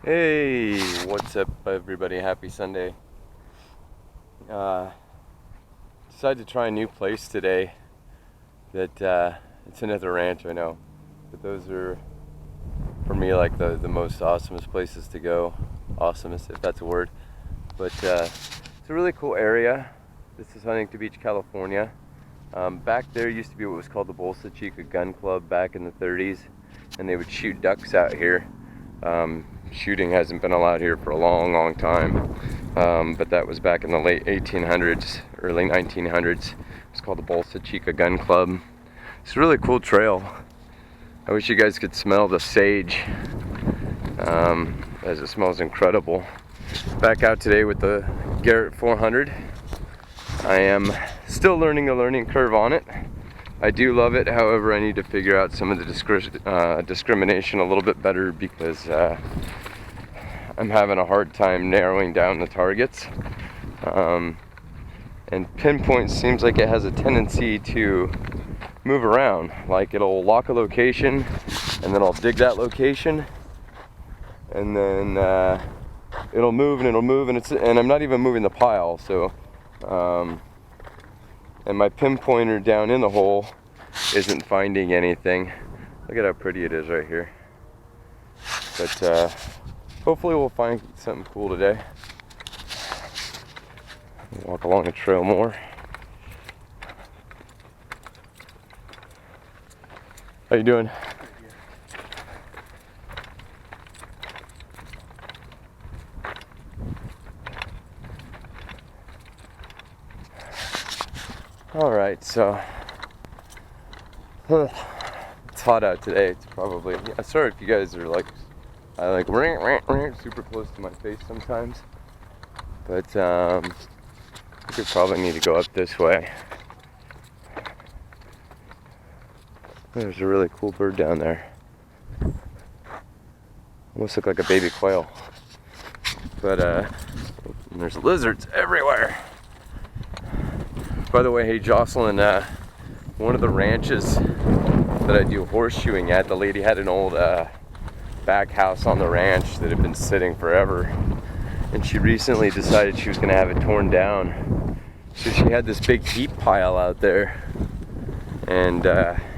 Hey, what's up everybody? Happy Sunday. Decided to try a new place today that it's another ranch, I know, but those are for me like the most awesomest places to go. Awesomest, if that's a word. But it's a really cool area. This is Huntington Beach, California. Back there used to be what was called the Bolsa Chica Gun Club back in the 30s, and they would shoot ducks out here. Shooting hasn't been allowed here for a long time, but that was back in the late 1800s, early 1900s. It's called the Bolsa Chica Gun Club. It's a really cool trail. I wish you guys could smell the sage, as it smells incredible. Back out today with the Garrett 400. I am still learning the learning curve on it. I do love it, however I need to figure out some of the discrimination a little bit better because I'm having a hard time narrowing down the targets. And pinpoint seems like it has a tendency to move around. Like it'll lock a location and then I'll dig that location and then it'll move and and I'm not even moving the pile, so and my pinpointer down in the hole isn't finding anything. Look at how pretty it is right here. But hopefully we'll find something cool today. Walk along the trail more. How you doing? Alright, so it's hot out today. It's probably, sorry if you guys are like, I like super close to my face sometimes, but I could probably need to go up this way. There's a really cool bird down there. Almost look like a baby quail. But there's lizards everywhere. By the way, hey Jocelyn, one of the ranches that I do horseshoeing at, the lady had an old back house on the ranch that had been sitting forever, and she recently decided she was going to have it torn down. So she had this big heap pile out there, and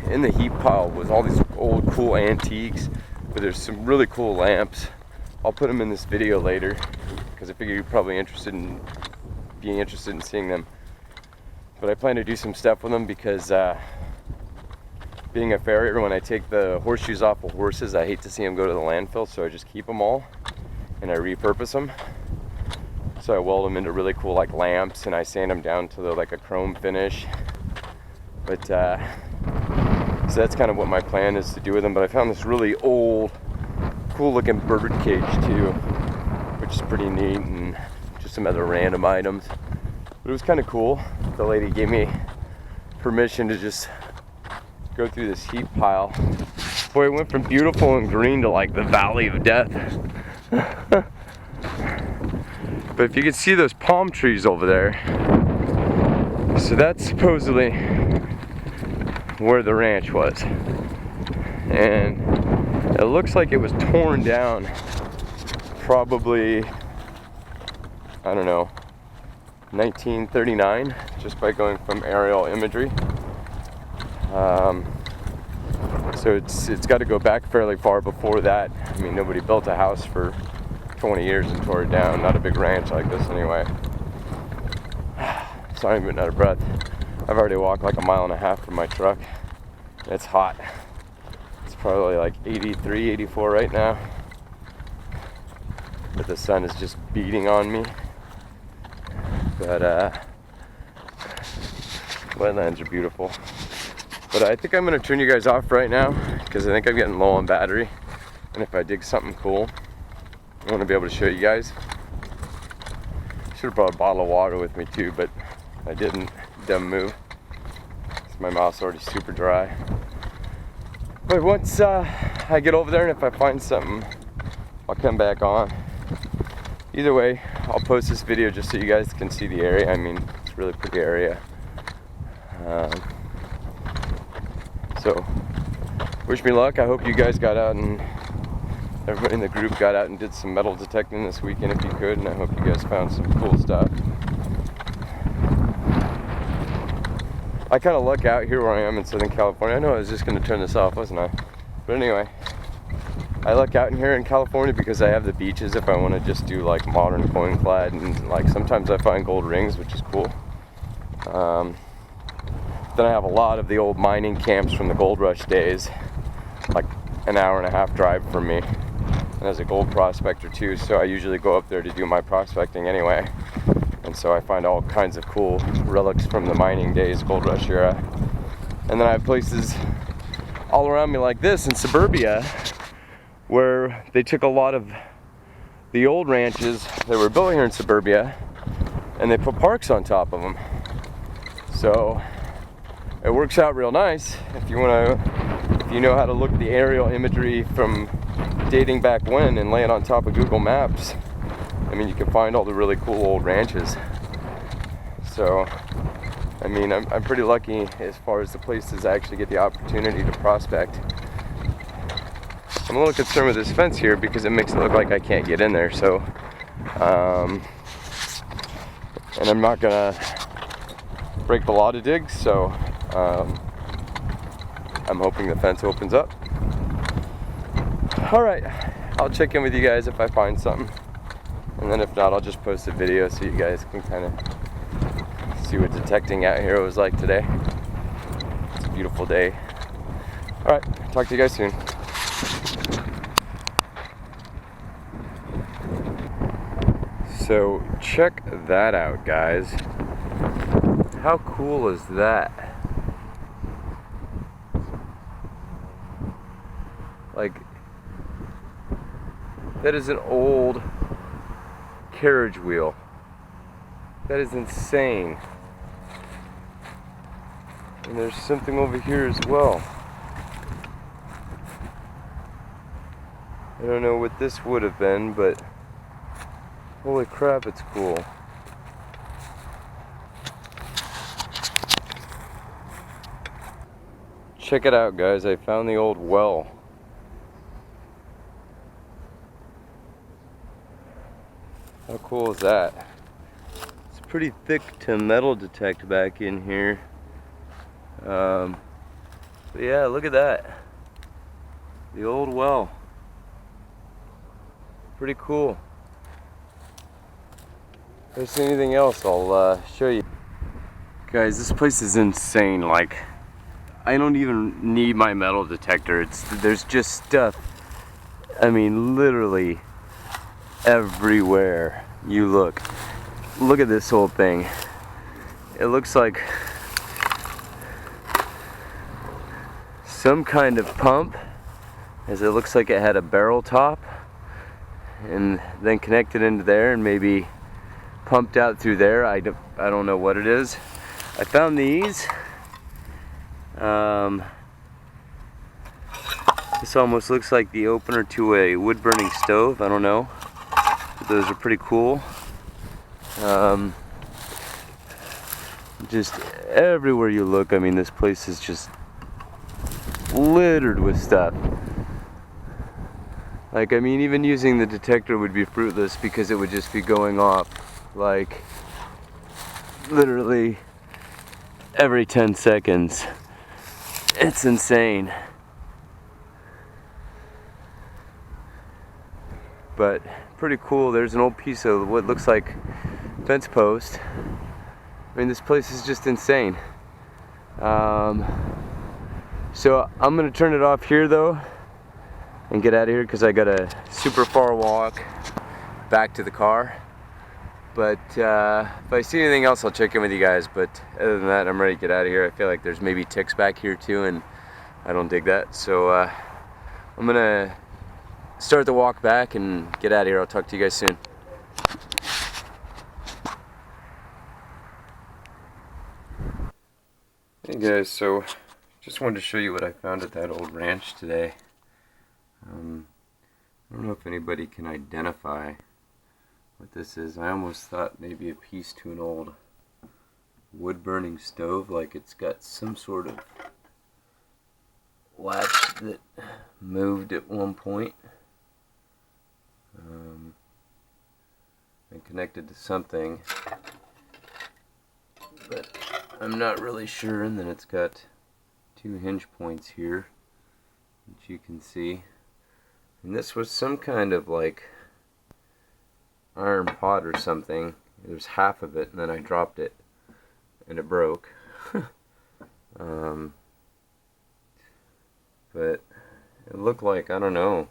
in the heap pile was all these old cool antiques, but there's some really cool lamps. I'll put them in this video later because I figure you're probably interested in seeing them. But I plan to do some stuff with them because being a farrier, when I take the horseshoes off of horses, I hate to see them go to the landfill, so I just keep them all and I repurpose them. So I weld them into really cool like lamps and I sand them down to like a chrome finish. But so that's kind of what my plan is to do with them. But I found this really old, cool looking bird cage too, which is pretty neat, and just some other random items. But it was kind of cool. The lady gave me permission to just go through this heap pile. Boy, it went from beautiful and green to like the valley of death. But if you could see those palm trees over there, so that's supposedly where the ranch was. And it looks like it was torn down probably, I don't know, 1939, just by going from aerial imagery. So it's got to go back fairly far before that. I mean, nobody built a house for 20 years and tore it down. Not a big ranch like this anyway. Sorry, I'm getting out of breath. I've already walked like a mile and a half from my truck. It's hot. It's probably like 83, 84 right now. But the sun is just beating on me. But wetlands are beautiful. But I think I'm going to turn you guys off right now because I think I'm getting low on battery. And if I dig something cool, I want to be able to show you guys. Should have brought a bottle of water with me too, but I didn't. Dumb move. My mouth's already super dry. But once I get over there and if I find something, I'll come back on. Either way, I'll post this video just so you guys can see the area. I mean, it's a really pretty area. So, wish me luck. I hope you guys got out and everybody in the group got out and did some metal detecting this weekend if you could, and I hope you guys found some cool stuff. I kind of luck out here where I am in Southern California. I know I was just going to turn this off, wasn't I? But anyway, I luck out in here in California because I have the beaches if I want to just do like modern coin clad, and like sometimes I find gold rings, which is cool. Then I have a lot of the old mining camps from the gold rush days, like an hour and a half drive from me. And as a gold prospector too, so I usually go up there to do my prospecting anyway. And so I find all kinds of cool relics from the mining days, gold rush era. And then I have places all around me like this in suburbia where they took a lot of the old ranches that were built here in suburbia and they put parks on top of them. So it works out real nice if you know how to look at the aerial imagery from dating back when and lay it on top of Google Maps. I mean, you can find all the really cool old ranches. So, I mean, I'm pretty lucky as far as the places I actually get the opportunity to prospect. I'm a little concerned with this fence here because it makes it look like I can't get in there. So, and I'm not gonna break the law to dig. So, I'm hoping the fence opens up. All right, I'll check in with you guys if I find something. And then if not, I'll just post a video so you guys can kind of see what detecting out here was like today. It's a beautiful day. All right, talk to you guys soon. So check that out, guys. How cool is that? Like, that is an old carriage wheel. That is insane. And there's something over here as well. I don't know what this would have been, but holy crap, it's cool. Check it out, guys. I found the old well. How cool is that? It's pretty thick to metal detect back in here. But yeah, look at that. The old well. Pretty cool. If I see anything else, I'll show you. Guys, this place is insane. Like, I don't even need my metal detector. There's just stuff, I mean, literally everywhere you look. Look at this whole thing. It looks like some kind of pump, as it looks like it had a barrel top and then connected into there and maybe pumped out through there. I don't know what it is. I found these. This almost looks like the opener to a wood burning stove. I don't know. But those are pretty cool. Just everywhere you look, I mean, this place is just littered with stuff. Like, I mean, even using the detector would be fruitless because it would just be going off like literally every 10 seconds. It's insane. But pretty cool. There's an old piece of what looks like fence post. I mean, this place is just insane. So I'm gonna turn it off here though and get out of here because I got a super far walk back to the car. But if I see anything else, I'll check in with you guys. But other than that, I'm ready to get out of here. I feel like there's maybe ticks back here too, and I don't dig that. So I'm gonna start the walk back and get out of here. I'll talk to you guys soon. Hey guys, so just wanted to show you what I found at that old ranch today. I don't know if anybody can identify what this is. I almost thought maybe a piece to an old wood burning stove, like it's got some sort of latch that moved at one point. connected to something, but I'm not really sure. And then it's got 2 hinge points here, which you can see. And this was some kind of like iron pot or something. There's half of it, and then I dropped it, and it broke. But it looked like, I don't know,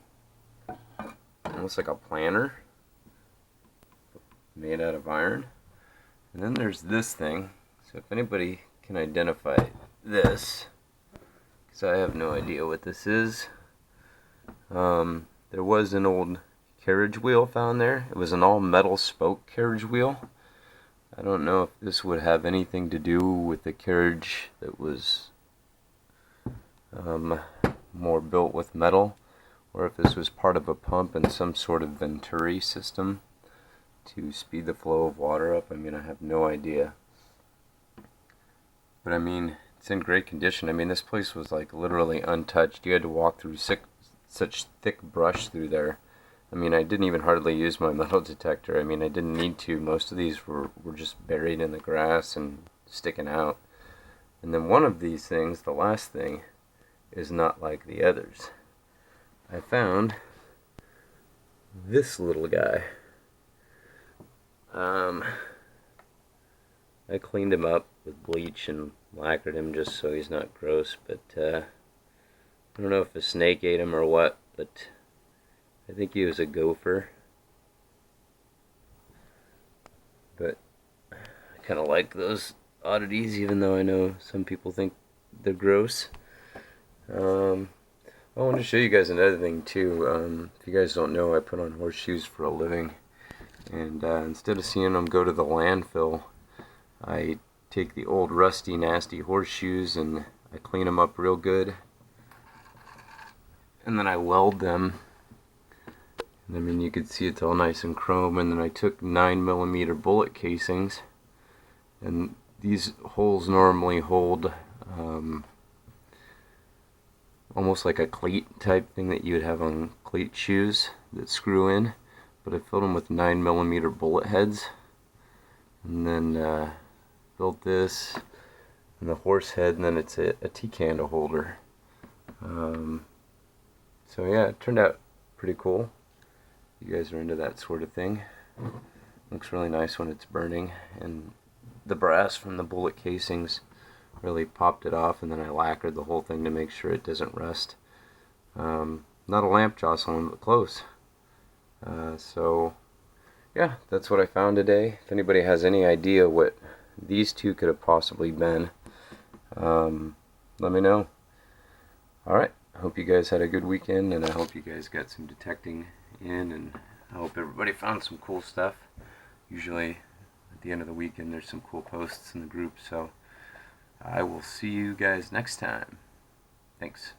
almost like a planter made out of iron. And then there's this thing. So if anybody can identify this, because I have no idea what this is. There was an old carriage wheel found there. It was an all metal spoke carriage wheel. I don't know if this would have anything to do with the carriage that was more built with metal, or if this was part of a pump and some sort of venturi system to speed the flow of water up. I mean, I have no idea. But I mean, it's in great condition. I mean, this place was like literally untouched. You had to walk through such thick brush through there. I mean, I didn't even hardly use my metal detector. I mean, I didn't need to. Most of these were just buried in the grass and sticking out. And then one of these things, the last thing, is not like the others. I found this little guy. I cleaned him up with bleach and lacquered him just so he's not gross, but I don't know if a snake ate him or what, but I think he was a gopher. But I kind of like those oddities, even though I know some people think they're gross. I want to show you guys another thing too. If you guys don't know, I put on horseshoes for a living, and instead of seeing them go to the landfill, I take the old rusty nasty horseshoes and I clean them up real good, and then I weld them. And I mean, you could see it's all nice and chrome. And then I took 9mm bullet casings, and these holes normally hold almost like a cleat type thing that you would have on cleat shoes that screw in, but I filled them with 9mm bullet heads, and then built this and the horse head, and then it's a tea candle holder. So yeah, it turned out pretty cool. You guys are into that sort of thing. Looks really nice when it's burning, and the brass from the bullet casings really popped it off, and then I lacquered the whole thing to make sure it doesn't rust. Not a lamp jostling, but close. So yeah, that's what I found today. If anybody has any idea what these two could have possibly been, let me know. Alright, I hope you guys had a good weekend, and I hope you guys got some detecting in, and I hope everybody found some cool stuff. Usually at the end of the weekend there's some cool posts in the group, so I will see you guys next time. Thanks.